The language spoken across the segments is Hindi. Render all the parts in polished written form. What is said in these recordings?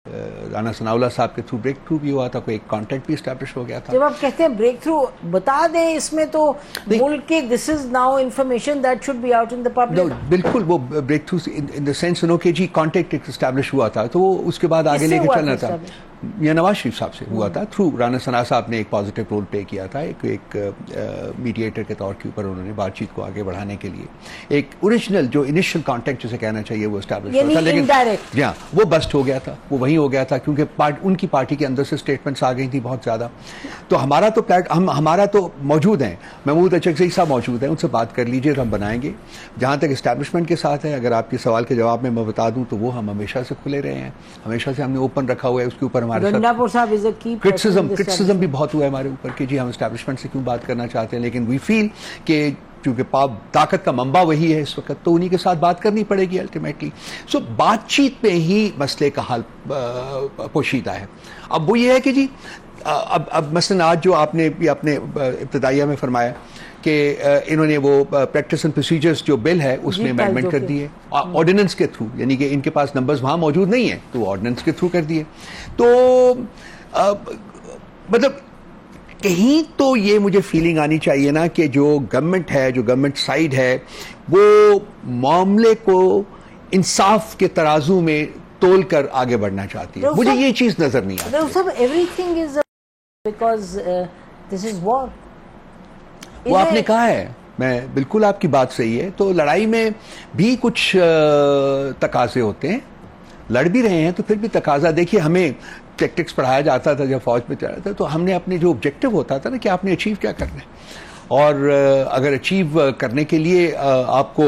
राना सनाउल्लाह साहब के थ्रू ब्रेक थ्रू भी हुआ था, कोई एक कॉन्टेक्ट भी इस्टेब्लिश हो गया था। जब आप कहते हैं ब्रेक थ्रू, बता दें इसमें तो मुल्क के this is now information that should be out in the public. बिल्कुल, वो break through in the sense no के जी कॉन्टेक्ट इस्टेब्लिश हुआ था, तो वो उसके बाद आगे लेके चलना था। या नवाज शरीफ साहब से हुआ था थ्रू राना सना साहब ने एक पॉजिटिव रोल प्ले किया था, एक मीडिएटर के तौर के ऊपर उन्होंने बातचीत को आगे बढ़ाने के लिए एक ओरिजिनल जो इनिशियल कॉन्टेक्ट जिसे कहना चाहिए वो एस्टैब्लिश हुआ था, लेकिन हाँ वो बस्ट हो गया था, वो वहीं हो गया था क्योंकि उनकी पार्टी के अंदर से स्टेटमेंट्स आ गई थी बहुत ज़्यादा। तो हमारा तो हमारा तो मौजूद है, महमूद अचकज़ई साहब मौजूद हैं, उनसे बात कर लीजिए तो हम बनाएंगे। जहाँ तक इस्टेब्लिशमेंट के साथ है, अगर आपके सवाल के जवाब में मैं बता दूँ तो वो हम हमेशा से खुले रहे हैं, हमेशा से हमने ओपन रखा हुआ है उसके ऊपर। क्रिटिसिज्म भी बहुत हुआ है हमारे ऊपर कि जी हम एस्टैब्लिशमेंट से क्यों बात करना चाहते हैं, लेकिन वी फील कि क्योंकि ताकत का मंबा वही है इस वक्त, तो उन्हीं के साथ बात करनी पड़ेगी अल्टीमेटली। सो बातचीत में ही मसले का हल पोशीदा है। अब वो ये है कि जी अब मसलन आज जो आपने अपने इब्तिदाइया में फरमाया कि इन्होंने वो प्रैक्टिस एंड प्रोसीजर्स जो बिल है उसमें अमेंडमेंट कर दिए ऑर्डिनेंस के थ्रू, यानी कि इनके पास नंबर्स वहाँ मौजूद नहीं है तो ऑर्डिनेंस के थ्रू कर दिए। तो मतलब कहीं तो ये मुझे फीलिंग आनी चाहिए ना कि जो गवर्नमेंट है, जो गवर्नमेंट साइड है, वो मामले को इंसाफ के तराजू में तोल कर आगे बढ़ना चाहती है। मुझे ये चीज नजर नहीं आती। Everything is because this is war. वो आपने कहा है, मैं बिल्कुल आपकी बात सही है। तो लड़ाई में भी कुछ तकाजे होते हैं, लड़ भी रहे हैं तो फिर भी तकाजा। देखिए हमें टैक्टिक्स पढ़ाया जाता था जब फौज में चला था, तो हमने अपने जो ऑब्जेक्टिव होता था ना कि आपने अचीव क्या करना है, और अगर अचीव करने के लिए आपको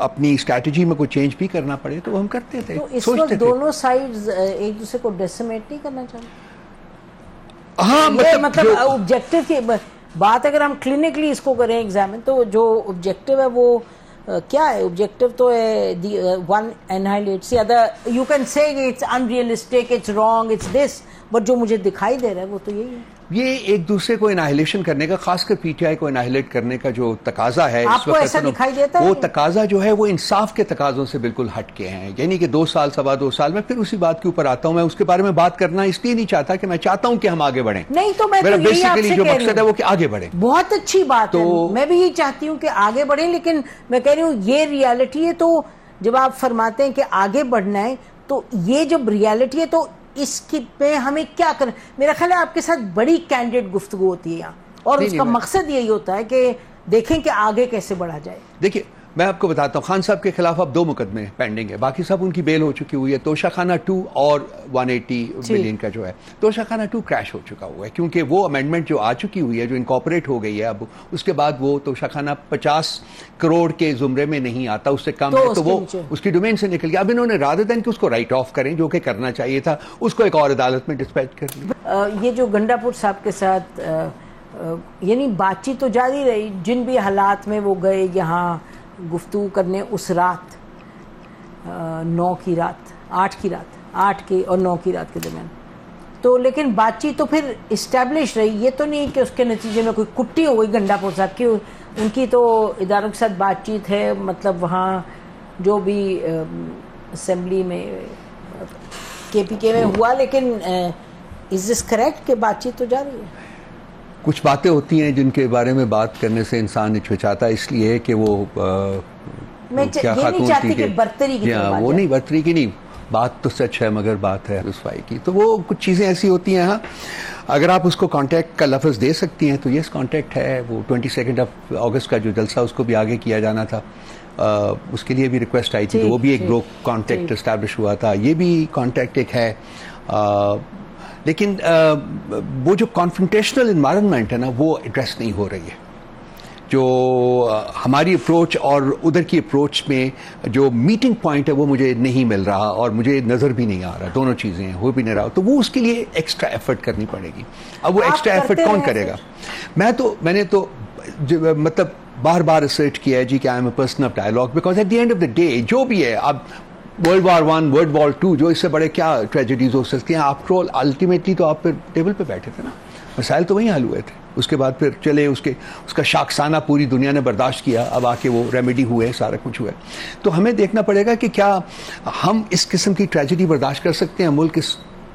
अपनी स्ट्रैटेजी में कोई चेंज भी करना पड़े तो हम करते थे। तो इस वक्त दोनों साइड्स एक दूसरे को डेसिमेट नहीं करना चाहते। हाँ, मतलब ऑब्जेक्टिव की बात अगर हम क्लिनिकली इसको करें एग्जामिन, तो जो ऑब्जेक्टिव है वो क्या है? ऑब्जेक्टिव तो है one annihilates, other you can say it's unrealistic, it's wrong, it's this, but जो मुझे दिखाई दे रहा है वो तो यही है। ये एक दूसरे को इनहाइलेशन करने का, खासकर पीटीआई को इनहाइलेट करने का जो तकाजा है आपको ऐसा दिखाई देता है? वो तकाजा जो है वो इंसाफ के तकाजों से बिल्कुल हटके हैं। यानी कि 2 साल सवा 2 साल में फिर उसी बात के ऊपर आता हूं। मैं उसके बारे में बात करना इसलिए नहीं चाहता कि मैं चाहता हूं कि हम आगे बढ़ें। नहीं तो मैं मेरा बेसिकली जो मकसद है वो कि आगे बढ़े। बहुत अच्छी बात है, मैं भी यही चाहती हूँ कि आगे बढ़े, लेकिन मैं कह रही हूँ ये रियलिटी है। तो जब आप फरमाते हैं कि आगे बढ़ना है, तो ये जब रियलिटी है तो इसकी पे हमें क्या करना? मेरा ख्याल है आपके साथ बड़ी कैंडिडेट गुफ्तगू होती है यहाँ, और उसका मकसद यही होता है कि देखें कि आगे कैसे बढ़ा जाए। देखिए मैं आपको बताता हूँ, खान साहब के खिलाफ अब 2 मुकदमे पेंडिंग है, बाकी सब उनकी बेल हो चुकी हुई है। तोशाखाना 2 और 180 बिलियन का जो है, तोशाखाना 2 क्रैश हो चुका हुआ है क्योंकि वो अमेंडमेंट जो आ चुकी हुई है, जो इनकॉर्पोरेट हो गई है अब, उसके बाद वो तोशाखाना 50 करोड़ के जुमरे में नहीं आता, उससे कम है, तो वो उसकी डोमेन से निकल गया। अब इन्होंने रादर देन कि उसको राइट ऑफ करें, जो कि करना चाहिए था, उसको एक और अदालत में डिस्पैच कर लिया। ये जो गंडापुर साहब के साथ यानी बातचीत तो जारी रही, जिन भी हालात में वो गए यहाँ गुफ्तगू करने उस रात, 9 की रात, 8 की रात, 8 के और 9 की रात के दरमियान, तो लेकिन बातचीत तो फिर इस्टेब्लिश रही। ये तो नहीं कि उसके नतीजे में कोई कुट्टी हो गई गंडापुर साहब की। उनकी तो इदारों के साथ बातचीत है, मतलब वहाँ जो भी असेंबली में KPK में हुआ, लेकिन इज दिस करेक्ट कि बातचीत तो जारी है? कुछ बातें होती हैं जिनके बारे में बात करने से इंसान हिचकिचाता है, इसलिए कि वो मैं क्या खातून थी कि बर्तरी की, वो नहीं बर्तरी की नहीं, बात तो सच है मगर बात है रुसवाई की। तो वो कुछ चीज़ें ऐसी होती हैं। हाँ, अगर आप उसको कांटेक्ट का लफ्ज़ दे सकती हैं तो यस कांटेक्ट है। वो 22 अगस्त का जो जलसा उसको भी आगे किया जाना था, उसके लिए भी रिक्वेस्ट आई थी, तो वो भी एक ब्रोक कांटेक्ट इस्टेब्लिश हुआ था, ये भी कांटेक्ट एक है। लेकिन वो जो कॉन्फ्रंटेशनल इन्वायरमेंट है ना, वो एड्रेस नहीं हो रही है। जो हमारी अप्रोच और उधर की अप्रोच में जो मीटिंग पॉइंट है वो मुझे नहीं मिल रहा, और मुझे नज़र भी नहीं आ रहा, दोनों चीज़ें हो भी नहीं रहा, तो वो उसके लिए एक्स्ट्रा एफर्ट करनी पड़ेगी। अब वो एक्स्ट्रा एफर्ट कौन करेगा? मैंने तो मतलब बार बार असर्ट किया है जी कि I am a person of dialogue, because at the end of the day जो भी है, अब World War I, World War II, जो इससे बड़े क्या ट्रेजेडीज हो सकती हैं, आफ्टर ऑल अल्टीमेटली तो आप फिर टेबल पे बैठे थे ना। मसाइल तो वहीं हल हुए थे। उसके बाद फिर चले उसका शाखसाना पूरी दुनिया ने बर्दाश्त किया, अब आके वो रेमेडी हुए, सारा कुछ हुआ। तो हमें देखना पड़ेगा कि क्या हम इस किस्म की ट्रेजेडी बर्दाश्त कर सकते हैं। मुल्क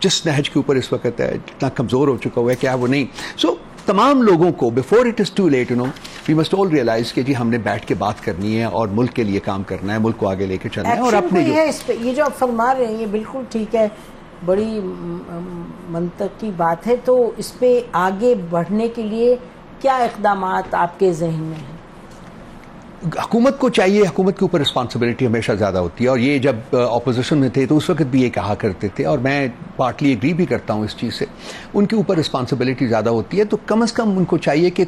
जिस नहज के ऊपर इस वक्त है, इतना कमज़ोर हो चुका हुआ है, क्या वो नहीं। सो तमाम लोगों को before it is too late, we must all realize कि जी हमने बैठ के बात करनी है और मुल्क के लिए काम करना है, मुल्क को आगे लेके चलना है। और अपने ये जो आप फरमा रहे हैं ये बिल्कुल ठीक है, बड़ी मंतक की बात है। तो इस पे आगे बढ़ने के लिए क्या इक़दामात आपके जहन में हैं? हुकूमत को चाहिए, हुकूमत के ऊपर रिस्पॉन्सिबिलिटी हमेशा ज़्यादा होती है। और ये जब अपोजिशन में थे तो उस वक्त भी ये कहा करते थे, और मैं पार्टली एग्री भी करता हूँ इस चीज़ से। उनके ऊपर रिस्पॉन्सिबिलिटी ज़्यादा होती है, तो कम अज़ कम उनको चाहिए कि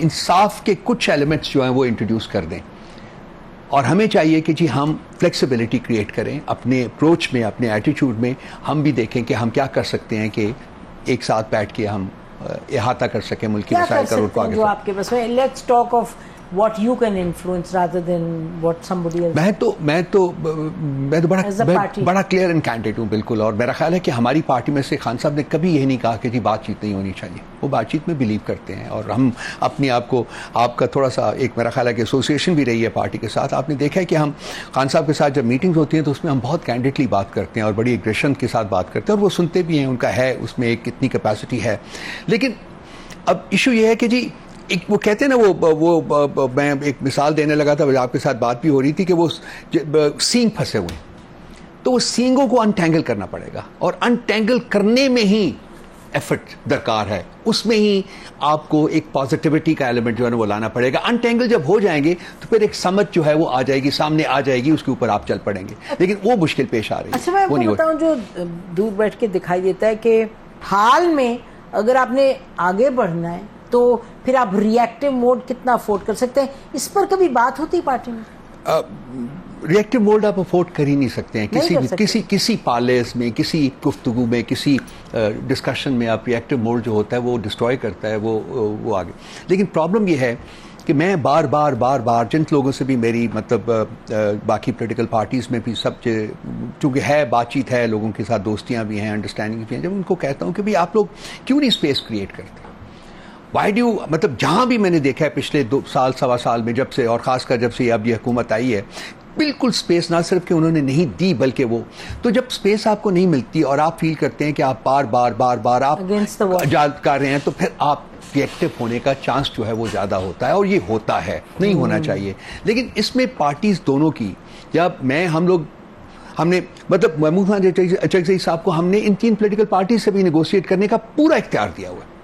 इंसाफ के कुछ एलिमेंट्स जो हैं वो इंट्रोड्यूस कर दें। और हमें चाहिए कि जी हम फ्लेक्सिबिलिटी क्रिएट करें अपने अप्रोच में, अपने एटीट्यूड में। हम भी देखें कि हम क्या कर सकते हैं कि एक साथ बैठ के हम इहाता कर सकें मुल्क की मसाइल का रुख आगे। जो आपके पास में, let's talk of what you can influence rather than what somebody else. मैं तो बड़ा क्लियर एंड कैंडिडेट हूँ बिल्कुल। और मेरा ख्याल है कि हमारी पार्टी में से खान साहब ने कभी यही नहीं कहा कि जी बातचीत नहीं होनी चाहिए। वो बातचीत में बिलीव करते हैं, और हम अपने आप को, आपका थोड़ा सा एक मेरा ख्याल है कि एसोसिएशन भी रही है पार्टी के साथ। आपने देखा है कि हम खान साहब के साथ जब मीटिंग्स होती हैं तो उसमें हम बहुत कैंडिडेटली बात करते हैं और बड़ी एग्रेशन के साथ बात करते हैं, और वो सुनते भी हैं, उनका है उसमें एक कितनी कैपेसिटी है। लेकिन अब इशू ये है कि जी एक वो कहते हैं ना, वो मैं एक मिसाल देने लगा था, आपके साथ बात भी हो रही थी कि वो सींग फंसे हुए, तो वो सींगों को अनटैंगल करना पड़ेगा, और अनटैंगल करने में ही एफर्ट दरकार है। उसमें ही आपको एक पॉजिटिविटी का एलिमेंट जो है ना वो लाना पड़ेगा। अनटैंगल जब हो जाएंगे तो फिर एक समझ जो है वो आ जाएगी, सामने आ जाएगी, उसके ऊपर आप चल पड़ेंगे। लेकिन वो मुश्किल पेश आ रही है। अच्छा, मैं आपको बताऊं, जो दूर बैठ के दिखाई देता है कि हाल में अगर आपने आगे बढ़ना है तो फिर आप रिएक्टिव मोड कितना अफोर्ड कर सकते हैं? इस पर कभी बात होती पार्टी में? रिएक्टिव मोड आप अफोर्ड कर ही नहीं सकते हैं किसी पार्लेस में, किसी गुफ्तगू में, किसी डिस्कशन में। आप रिएक्टिव मोड जो होता है वो डिस्ट्रॉय करता है वो आगे। लेकिन प्रॉब्लम ये है कि मैं बार बार जिन लोगों से भी मेरी मतलब बाकी पॉलिटिकल पार्टीज़ में भी सब, चूँकि है बातचीत है, लोगों के साथ दोस्तियाँ भी हैं, अंडरस्टैंडिंग भी हैं, जब उनको कहता हूँ कि भाई आप लोग क्यों नहीं स्पेस क्रिएट करते? वाई डू, मतलब जहाँ भी मैंने देखा है पिछले 2 साल सवा साल में, जब से, और ख़ासकर जब से अब ये हुकूमत आई है, बिल्कुल स्पेस ना सिर्फ कि उन्होंने नहीं दी, बल्कि वो तो जब स्पेस आपको नहीं मिलती और आप फील करते हैं कि आप बार आप जाद कर रहे हैं, तो फिर आप रिएक्टिव होने का चांस जो है वो ज़्यादा होता है, और ये होता है, नहीं होना चाहिए। लेकिन इसमें पार्टीज़ दोनों की, या हमने मतलब महमूद खान अचकज़ई साहब को हमने इन 3 पॉलिटिकल पार्टी से भी नेगोशिएट करने का पूरा इख्तियार दिया हुआ है,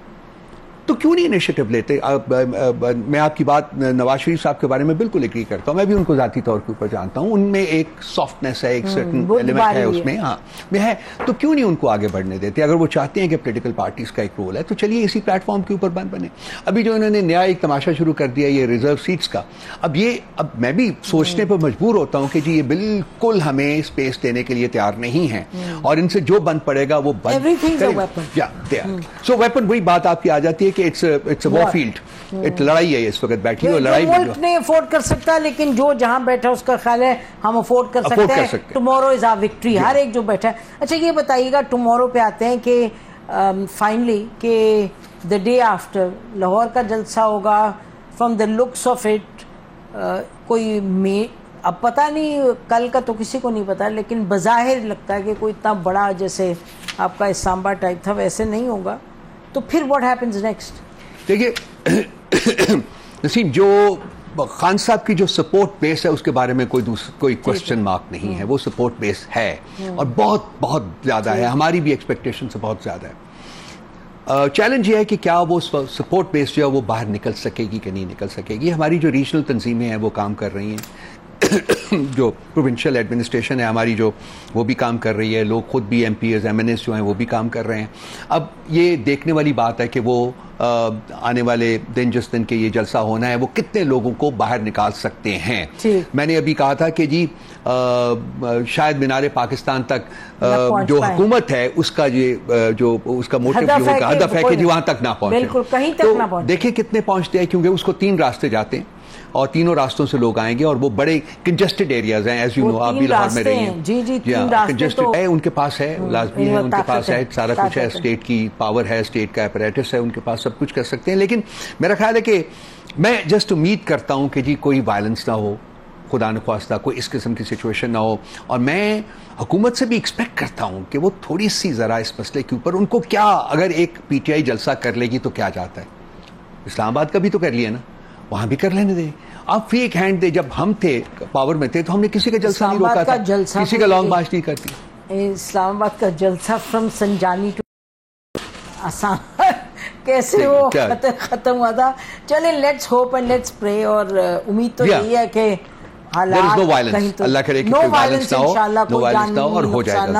तो क्यों नहीं इनिशिएटिव लेते? मैं आपकी बात नवाज शरीफ साहब के बारे में बिल्कुल एग्री करता हूँ, मैं भी उनको ज़ाती तौर के ऊपर जानता हूँ, उनमें एक सॉफ्टनेस है, एक सर्टन एलिमेंट है उसमें, हाँ में है। तो क्यों नहीं उनको आगे बढ़ने देते? अगर वो चाहते हैं कि पॉलिटिकल पार्टीज का एक रोल है, तो चलिए इसी प्लेटफॉर्म के ऊपर बने। अभी जो इन्होंने नया एक तमाशा शुरू कर दिया ये रिजर्व सीट्स का, अब मैं भी सोचने पर मजबूर होता हूँ कि जी ये बिल्कुल हमें स्पेस देने के लिए तैयार नहीं है, और इनसे जो बंद पड़ेगा वो सो वेपन, वही बात आपकी आ जाती है कि इट्स अ वॉर फील्ड, लड़ाई है इस वक्त बैठी है, लड़ाई मुल्क नहीं अफोर्ड कर सकता, लेकिन जो जहां बैठा उसका ख्याल है हम अफोर्ड कर सकते हैं। टुमारो इज आवर विक्ट्री, हर एक जो बैठा है। अच्छा, ये बताइएगा, टुमारो पे आते हैं कि फाइनली कि द डे आफ्टर लाहौर का जलसा होगा। From the looks of it कोई अब पता नहीं, कल का तो किसी को नहीं पता, लेकिन बज़ाहिर लगता है कि कोई इतना बड़ा जैसे आपका इस्लामा टाइप था वैसे नहीं होगा। तो फिर व्हाट हैपेंस नेक्स्ट? देखिए नसीम, जो खान साहब की जो सपोर्ट बेस है उसके बारे में कोई क्वेश्चन मार्क नहीं है। वो सपोर्ट बेस है और बहुत बहुत ज़्यादा है, हमारी भी एक्सपेक्टेशन से बहुत ज़्यादा है। चैलेंज ये है कि क्या वो सपोर्ट बेस जो है वो बाहर निकल सकेगी कि नहीं निकल सकेगी। हमारी जो रीजनल तंजीमें हैं वो काम कर रही हैं, जो प्रोविंशियल एडमिनिस्ट्रेशन है हमारी जो, वो भी काम कर रही है, लोग खुद भी MPs MNS जो हैं वो भी काम कर रहे हैं। अब ये देखने वाली बात है कि वो आने वाले दिन, जिस दिन के ये जलसा होना है, वो कितने लोगों को बाहर निकाल सकते हैं। मैंने अभी कहा था कि जी शायद मीनारे पाकिस्तान तक जो हुकूमत है उसका जो उसका मोटिव जो होगा, हदफ है कि जी वहां तक ना पहुंचे, कहीं तक ना पहुंचे। देखिए कितने पहुंचते हैं, क्योंकि उसको 3 रास्ते जाते हैं। और तीनों रास्तों से लोग आएंगे और वो बड़े कंजेस्टेड एरियाज हैं, एज यू नो, आप भी लाहौर में रही हैं। जी जी, तीन रास्ते कंजेस्टेड है, उनके पास है, लाजमी है, उनके पास है, सारा कुछ है, स्टेट की पावर है, स्टेट का अपैरेटस है, उनके पास सब कुछ कर सकते हैं। लेकिन मेरा ख्याल है कि मैं जस्ट उम्मीद करता हूं कि जी कोई वायलेंस ना हो, खुदा न ख्वास्ता कोई इस किस्म की सिचुएशन ना हो। और मैं हुकूमत से भी एक्सपेक्ट करता हूं कि वो थोड़ी सी ज़रा इस मसले के ऊपर, उनको क्या, अगर एक पीटीआई जलसा कर लेगी तो क्या जाता है, इस्लामाबाद का भी तो कर लिया ना, वहां भी कर लेने दे। आप फेक हैंड दे, जब हम थे पावर में थे तो हमने किसी का जलसा नहीं रोका था, किसी का लॉन्ग मार्च नहीं करती। इस्लामाबाद का जलसा फ्रॉम संजानी टू आसाम कैसे वो खत्म हुआ था। चले, let's hope and let's pray, और उम्मीद तो यही है कि हालात नो वायलेंस, अल्लाह करे कि कोई वायलेंस ना हो, नो वायलेंस ना हो और हो जाएगा।